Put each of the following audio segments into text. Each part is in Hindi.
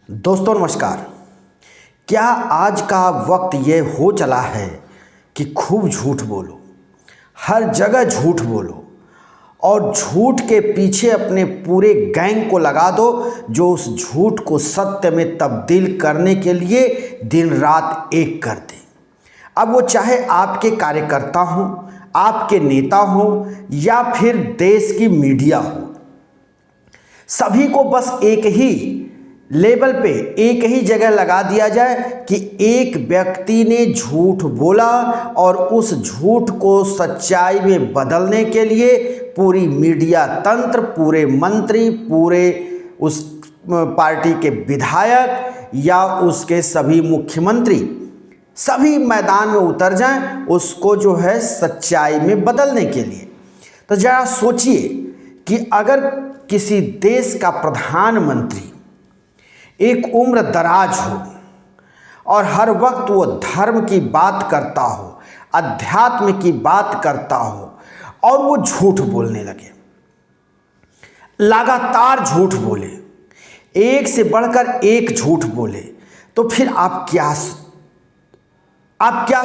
दोस्तों नमस्कार। क्या आज का वक्त ये हो चला है कि खूब झूठ बोलो, हर जगह झूठ बोलो और झूठ के पीछे अपने पूरे गैंग को लगा दो जो उस झूठ को सत्य में तब्दील करने के लिए दिन रात एक कर दे। अब वो चाहे आपके कार्यकर्ता हों, आपके नेता हों या फिर देश की मीडिया हो, सभी को बस एक ही लेवल पे एक ही जगह लगा दिया जाए कि एक व्यक्ति ने झूठ बोला और उस झूठ को सच्चाई में बदलने के लिए पूरी मीडिया तंत्र, पूरे मंत्री, पूरे उस पार्टी के विधायक या उसके सभी मुख्यमंत्री सभी मैदान में उतर जाएं उसको जो है सच्चाई में बदलने के लिए। तो जरा सोचिए कि अगर किसी देश का प्रधानमंत्री एक उम्र दराज हो और हर वक्त वो धर्म की बात करता हो, अध्यात्म की बात करता हो और वो झूठ बोलने लगे, लगातार झूठ बोले, एक से बढ़कर एक झूठ बोले, तो फिर आप क्या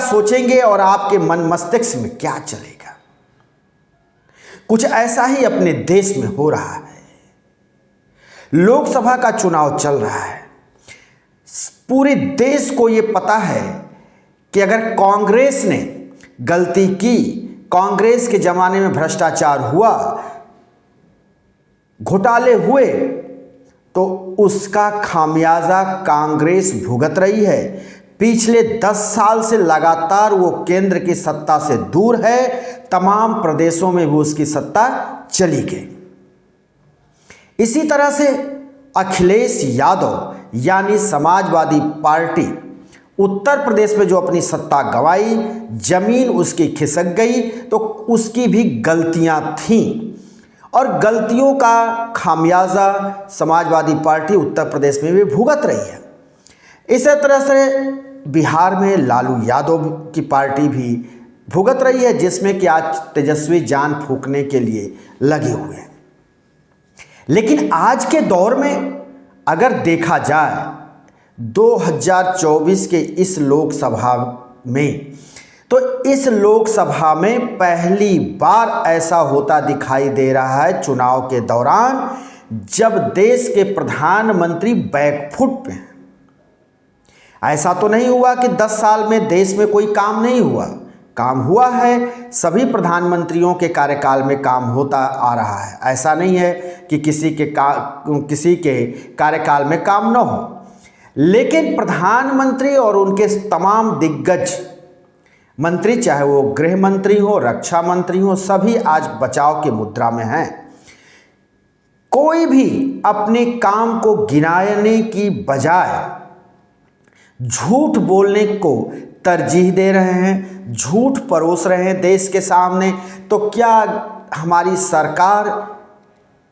सोचेंगे और आपके मन मस्तिष्क में क्या चलेगा? कुछ ऐसा ही अपने देश में हो रहा है। लोकसभा का चुनाव चल रहा है। पूरे देश को ये पता है कि अगर कांग्रेस ने गलती की, कांग्रेस के जमाने में भ्रष्टाचार हुआ, घोटाले हुए, तो उसका खामियाजा कांग्रेस भुगत रही है। पिछले 10 साल से लगातार वो केंद्र की सत्ता से दूर है, तमाम प्रदेशों में भी उसकी सत्ता चली गई। इसी तरह से अखिलेश यादव यानी समाजवादी पार्टी उत्तर प्रदेश में जो अपनी सत्ता गंवाई, जमीन उसकी खिसक गई, तो उसकी भी गलतियां थीं और गलतियों का खामियाजा समाजवादी पार्टी उत्तर प्रदेश में भी भुगत रही है। इसी तरह से बिहार में लालू यादव की पार्टी भी भुगत रही है, जिसमें कि आज तेजस्वी जान फूंकने के लिए लगे हुए हैं। लेकिन आज के दौर में अगर देखा जाए 2024 के इस लोकसभा में, तो इस लोकसभा में पहली बार ऐसा होता दिखाई दे रहा है चुनाव के दौरान जब देश के प्रधानमंत्री बैकफुट पे हैं। ऐसा तो नहीं हुआ कि 10 साल में देश में कोई काम नहीं हुआ, काम हुआ है। सभी प्रधानमंत्रियों के कार्यकाल में काम होता आ रहा है। ऐसा नहीं है कि किसी के कार्यकाल में काम न हो, लेकिन प्रधानमंत्री और उनके तमाम दिग्गज मंत्री, चाहे वो गृह मंत्री हो, रक्षा मंत्री हो, सभी आज बचाव की मुद्रा में हैं। कोई भी अपने काम को गिनाने की बजाय झूठ बोलने को तरजीह दे रहे हैं, झूठ परोस रहे हैं देश के सामने। तो क्या हमारी सरकार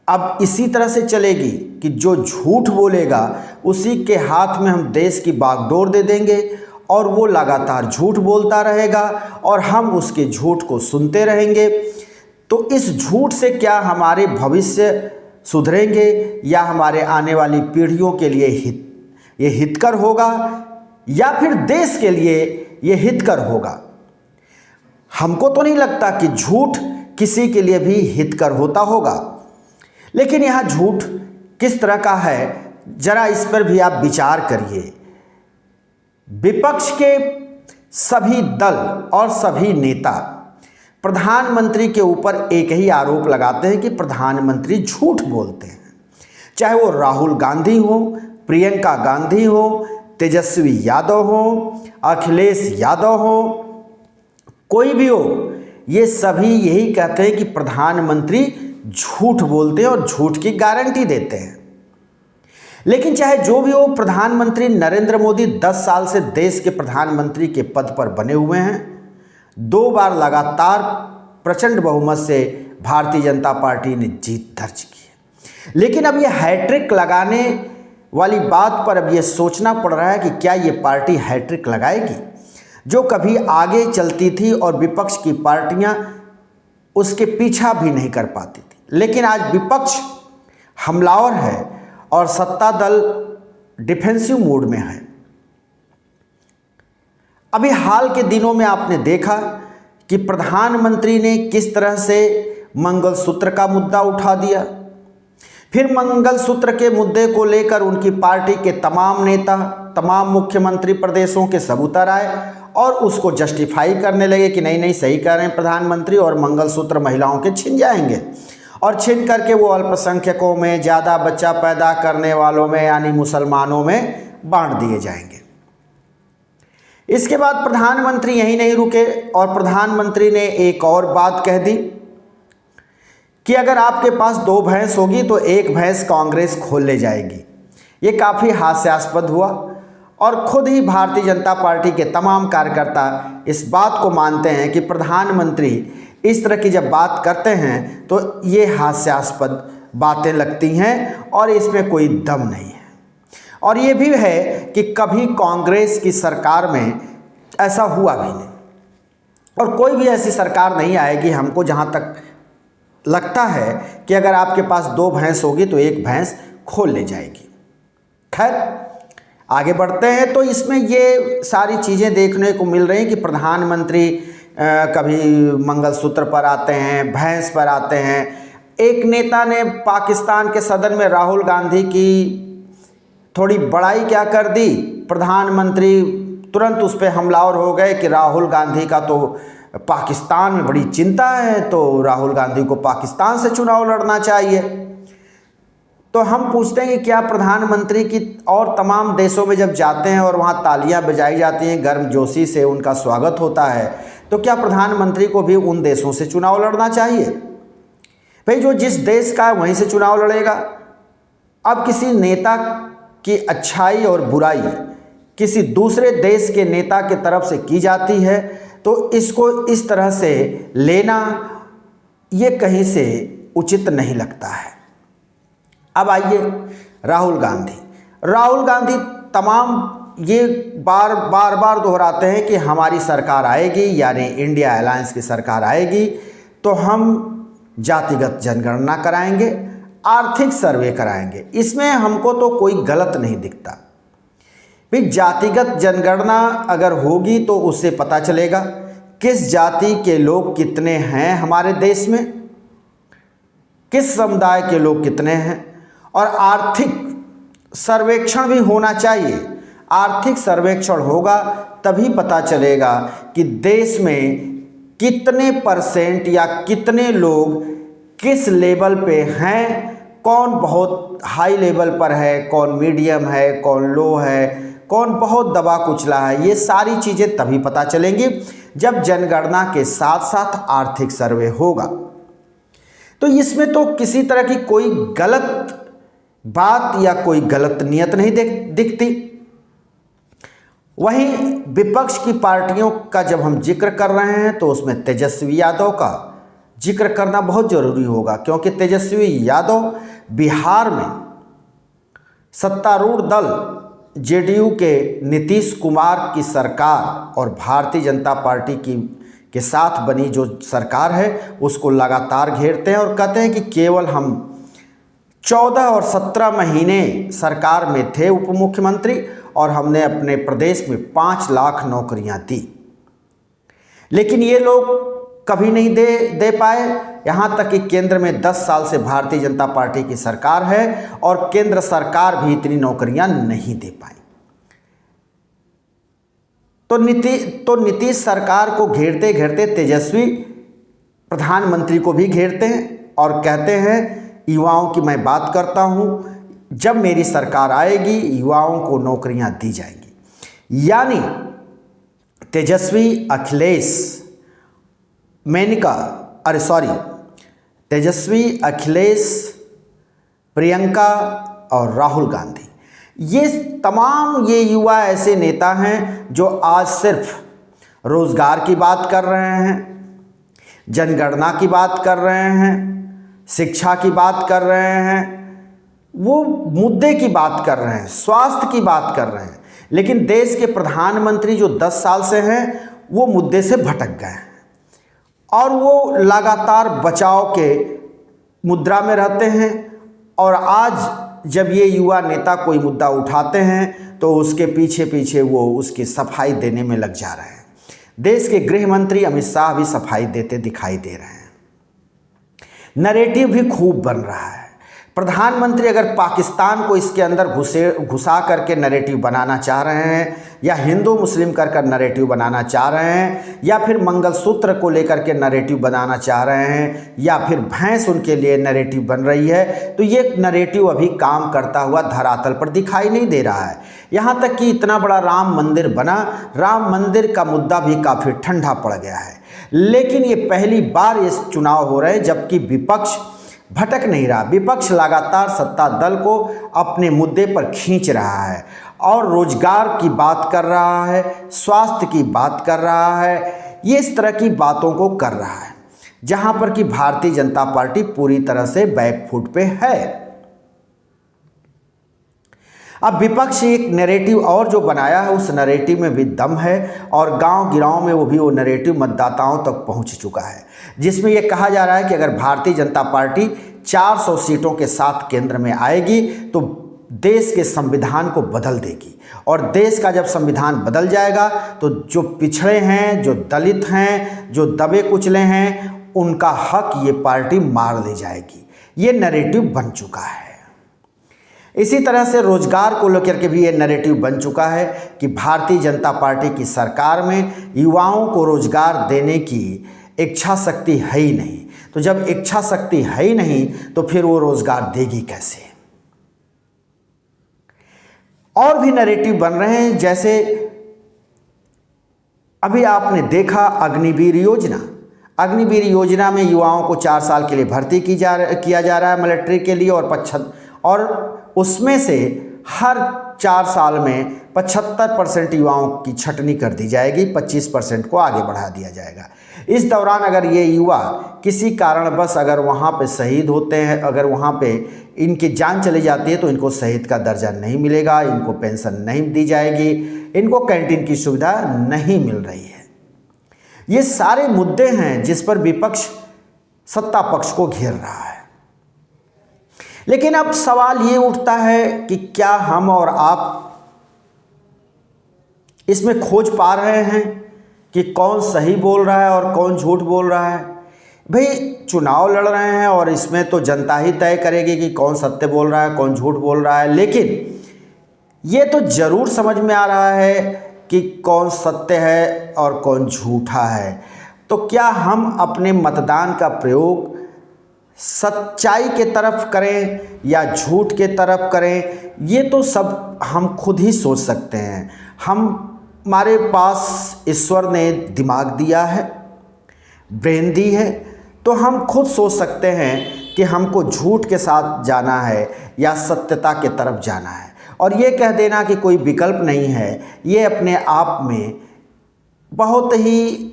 अब इसी तरह से चलेगी कि जो झूठ बोलेगा उसी के हाथ में हम देश की बागडोर दे देंगे और वो लगातार झूठ बोलता रहेगा और हम उसके झूठ को सुनते रहेंगे? तो इस झूठ से क्या हमारे भविष्य सुधरेंगे या हमारे आने वाली पीढ़ियों के लिए ये हितकर होगा या फिर देश के लिए ये हितकर होगा? हमको तो नहीं लगता कि झूठ किसी के लिए भी हितकर होता होगा। लेकिन यह झूठ किस तरह का है, जरा इस पर भी आप विचार करिए। विपक्ष के सभी दल और सभी नेता प्रधानमंत्री के ऊपर एक ही आरोप लगाते हैं कि प्रधानमंत्री झूठ बोलते हैं। चाहे वो राहुल गांधी हो, प्रियंका गांधी हो, तेजस्वी यादव हो, अखिलेश यादव हो, कोई भी हो, ये सभी यही कहते हैं कि प्रधानमंत्री झूठ बोलते हैं और झूठ की गारंटी देते हैं। लेकिन चाहे जो भी हो, प्रधानमंत्री नरेंद्र मोदी 10 साल से देश के प्रधानमंत्री के पद पर बने हुए हैं। 2 बार लगातार प्रचंड बहुमत से भारतीय जनता पार्टी ने जीत दर्ज की है। लेकिन अब यह हैट्रिक लगाने वाली बात पर अब यह सोचना पड़ रहा है कि क्या ये पार्टी हैट्रिक लगाएगी, जो कभी आगे चलती थी और विपक्ष की पार्टियां उसके पीछा भी नहीं कर पाती थी। लेकिन आज विपक्ष हमलावर है और सत्ता दल डिफेंसिव मोड में है। अभी हाल के दिनों में आपने देखा कि प्रधानमंत्री ने किस तरह से मंगलसूत्र का मुद्दा उठा दिया, फिर मंगलसूत्र के मुद्दे को लेकर उनकी पार्टी के तमाम नेता, तमाम मुख्यमंत्री प्रदेशों के सब उतर आए और उसको जस्टिफाई करने लगे कि नहीं नहीं सही कह रहे हैं प्रधानमंत्री, और मंगलसूत्र महिलाओं के छिन जाएंगे और छिन करके वो अल्पसंख्यकों में, ज़्यादा बच्चा पैदा करने वालों में यानी मुसलमानों में बांट दिए जाएंगे। इसके बाद प्रधानमंत्री यहीं नहीं रुके और प्रधानमंत्री ने एक और बात कह दी कि अगर आपके पास 2 भैंस होगी तो 1 भैंस कांग्रेस खोल ले जाएगी। ये काफ़ी हास्यास्पद हुआ और खुद ही भारतीय जनता पार्टी के तमाम कार्यकर्ता इस बात को मानते हैं कि प्रधानमंत्री इस तरह की जब बात करते हैं तो ये हास्यास्पद बातें लगती हैं और इसमें कोई दम नहीं है। और ये भी है कि कभी कांग्रेस की सरकार में ऐसा हुआ भी नहीं और कोई भी ऐसी सरकार नहीं आएगी, हमको जहाँ तक लगता है कि अगर आपके पास 2 भैंस होगी तो 1 भैंस खोल ले जाएगी। खैर आगे बढ़ते हैं तो इसमें ये सारी चीज़ें देखने को मिल रही हैं कि प्रधानमंत्री कभी मंगलसूत्र पर आते हैं, भैंस पर आते हैं। एक नेता ने पाकिस्तान के सदन में राहुल गांधी की थोड़ी बड़ाई क्या कर दी, प्रधानमंत्री तुरंत उस पर हमलावर हो गए कि राहुल गांधी का तो पाकिस्तान में बड़ी चिंता है, तो राहुल गांधी को पाकिस्तान से चुनाव लड़ना चाहिए। तो हम पूछते हैं कि क्या प्रधानमंत्री की और तमाम देशों में जब जाते हैं और वहाँ तालियां बजाई जाती हैं, गर्मजोशी से उनका स्वागत होता है, तो क्या प्रधानमंत्री को भी उन देशों से चुनाव लड़ना चाहिए? भाई जो जिस देश का है वहीं से चुनाव लड़ेगा। अब किसी नेता की अच्छाई और बुराई किसी दूसरे देश के नेता के तरफ से की जाती है तो इसको इस तरह से लेना ये कहीं से उचित नहीं लगता है। अब आइए राहुल गांधी तमाम ये बार दोहराते हैं कि हमारी सरकार आएगी यानी इंडिया अलायंस की सरकार आएगी तो हम जातिगत जनगणना कराएंगे, आर्थिक सर्वे कराएंगे। इसमें हमको तो कोई गलत नहीं दिखता। भाई जातिगत जनगणना अगर होगी तो उससे पता चलेगा किस जाति के लोग कितने हैं हमारे देश में, किस समुदाय के लोग कितने हैं, और आर्थिक सर्वेक्षण भी होना चाहिए। आर्थिक सर्वेक्षण होगा तभी पता चलेगा कि देश में कितने % या कितने लोग किस लेवल पे हैं, कौन बहुत हाई लेवल पर है, कौन मीडियम है, कौन लो है, कौन बहुत दबा कुचला है। ये सारी चीज़ें तभी पता चलेंगी जब जनगणना के साथ साथ आर्थिक सर्वे होगा। तो इसमें तो किसी तरह की कोई गलत बात या कोई गलत नियत नहीं दिखती। वहीं विपक्ष की पार्टियों का जब हम जिक्र कर रहे हैं तो उसमें तेजस्वी यादव का जिक्र करना बहुत ज़रूरी होगा, क्योंकि तेजस्वी यादव बिहार में सत्तारूढ़ दल जेडीयू के नीतीश कुमार की सरकार और भारतीय जनता पार्टी के साथ बनी जो सरकार है उसको लगातार घेरते हैं और कहते हैं कि केवल हम 14 और 17 महीने सरकार में थे उप मुख्यमंत्री और हमने अपने प्रदेश में 5 लाख नौकरियां दी, लेकिन ये लोग कभी नहीं दे पाए। यहाँ तक कि केंद्र में 10 साल से भारतीय जनता पार्टी की सरकार है और केंद्र सरकार भी इतनी नौकरियां नहीं दे पाई। तो नीतीश सरकार को घेरते घेरते तेजस्वी प्रधानमंत्री को भी घेरते हैं और कहते हैं युवाओं की मैं बात करता हूँ, जब मेरी सरकार आएगी युवाओं को नौकरियां दी जाएंगी। यानी तेजस्वी, अखिलेश, प्रियंका और राहुल गांधी, ये तमाम ये युवा ऐसे नेता हैं जो आज सिर्फ रोजगार की बात कर रहे हैं, जनगणना की बात कर रहे हैं, शिक्षा की बात कर रहे हैं, वो मुद्दे की बात कर रहे हैं, स्वास्थ्य की बात कर रहे हैं। लेकिन देश के प्रधानमंत्री जो 10 साल से हैं वो मुद्दे से भटक गए हैं और वो लगातार बचाव के मुद्रा में रहते हैं। और आज जब ये युवा नेता कोई मुद्दा उठाते हैं तो उसके पीछे पीछे वो उसकी सफाई देने में लग जा रहे हैं। देश के गृह मंत्री अमित शाह भी सफाई देते दिखाई दे रहे हैं। नैरेटिव भी खूब बन रहा है। प्रधानमंत्री अगर पाकिस्तान को इसके अंदर घुसा करके नैरेटिव बनाना चाह रहे हैं, या हिंदू मुस्लिम कर नैरेटिव बनाना चाह रहे हैं, या फिर मंगलसूत्र को लेकर के नैरेटिव बनाना चाह रहे हैं, या फिर भैंस उनके लिए नैरेटिव बन रही है, तो ये नैरेटिव अभी काम करता हुआ धरातल पर दिखाई नहीं दे रहा है। यहाँ तक कि इतना बड़ा राम मंदिर बना, राम मंदिर का मुद्दा भी काफ़ी ठंडा पड़ गया है। लेकिन ये पहली बार ये चुनाव हो रहे हैं जबकि विपक्ष भटक नहीं रहा। विपक्ष लगातार सत्ता दल को अपने मुद्दे पर खींच रहा है और रोजगार की बात कर रहा है, स्वास्थ्य की बात कर रहा है, ये इस तरह की बातों को कर रहा है, जहां पर कि भारतीय जनता पार्टी पूरी तरह से बैकफुट पे है। अब विपक्ष एक नैरेटिव और जो बनाया है, उस नैरेटिव में भी दम है और गांव गिराव में वो नैरेटिव मतदाताओं तक पहुंच चुका है, जिसमें यह कहा जा रहा है कि अगर भारतीय जनता पार्टी 400 सीटों के साथ केंद्र में आएगी तो देश के संविधान को बदल देगी। और देश का जब संविधान बदल जाएगा तो जो पिछड़े हैं, जो दलित हैं, जो दबे कुचले हैं, उनका हक ये पार्टी मार ले जाएगी। ये नैरेटिव बन चुका है। इसी तरह से रोजगार को लेकर के भी ये नैरेटिव बन चुका है कि भारतीय जनता पार्टी की सरकार में युवाओं को रोजगार देने की इच्छा शक्ति है ही नहीं। तो जब इच्छा शक्ति है ही नहीं तो फिर वो रोजगार देगी कैसे। और भी नैरेटिव बन रहे हैं, जैसे अभी आपने देखा अग्निवीर योजना। अग्निवीर योजना में युवाओं को 4 साल के लिए भर्ती किया जा रहा है मिलिट्री के लिए, और उसमें से हर 4 साल में 75% युवाओं की छटनी कर दी जाएगी, 25% को आगे बढ़ा दिया जाएगा। इस दौरान अगर ये युवा किसी कारणवश अगर वहाँ पे शहीद होते हैं, अगर वहाँ पे इनकी जान चली जाती है तो इनको शहीद का दर्जा नहीं मिलेगा, इनको पेंशन नहीं दी जाएगी, इनको कैंटीन की सुविधा नहीं मिल रही है। ये सारे मुद्दे हैं जिस पर विपक्ष सत्ता पक्ष को घेर रहा है। लेकिन अब सवाल ये उठता है कि क्या हम और आप इसमें खोज पा रहे हैं कि कौन सही बोल रहा है और कौन झूठ बोल रहा है। भाई चुनाव लड़ रहे हैं और इसमें तो जनता ही तय करेगी कि कौन सत्य बोल रहा है, कौन झूठ बोल रहा है। लेकिन ये तो ज़रूर समझ में आ रहा है कि कौन सत्य है और कौन झूठा है। तो क्या हम अपने मतदान का प्रयोग सच्चाई के तरफ करें या झूठ के तरफ करें, ये तो सब हम खुद ही सोच सकते हैं। हमारे पास ईश्वर ने दिमाग दिया है, ब्रेन दी है, तो हम खुद सोच सकते हैं कि हमको झूठ के साथ जाना है या सत्यता के तरफ जाना है। और ये कह देना कि कोई विकल्प नहीं है, ये अपने आप में बहुत ही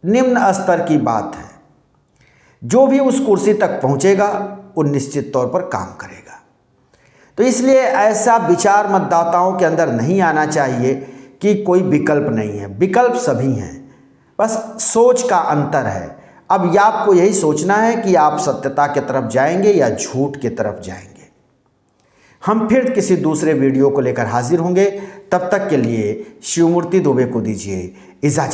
निम्न स्तर की बात है। जो भी उस कुर्सी तक पहुंचेगा वो निश्चित तौर पर काम करेगा। तो इसलिए ऐसा विचार मतदाताओं के अंदर नहीं आना चाहिए कि कोई विकल्प नहीं है। विकल्प सभी हैं, बस सोच का अंतर है। अब या आपको यही सोचना है कि आप सत्यता की तरफ जाएंगे या झूठ की तरफ जाएंगे। हम फिर किसी दूसरे वीडियो को लेकर हाजिर होंगे। तब तक के लिए शिवमूर्ति दुबे को दीजिए इजाजत।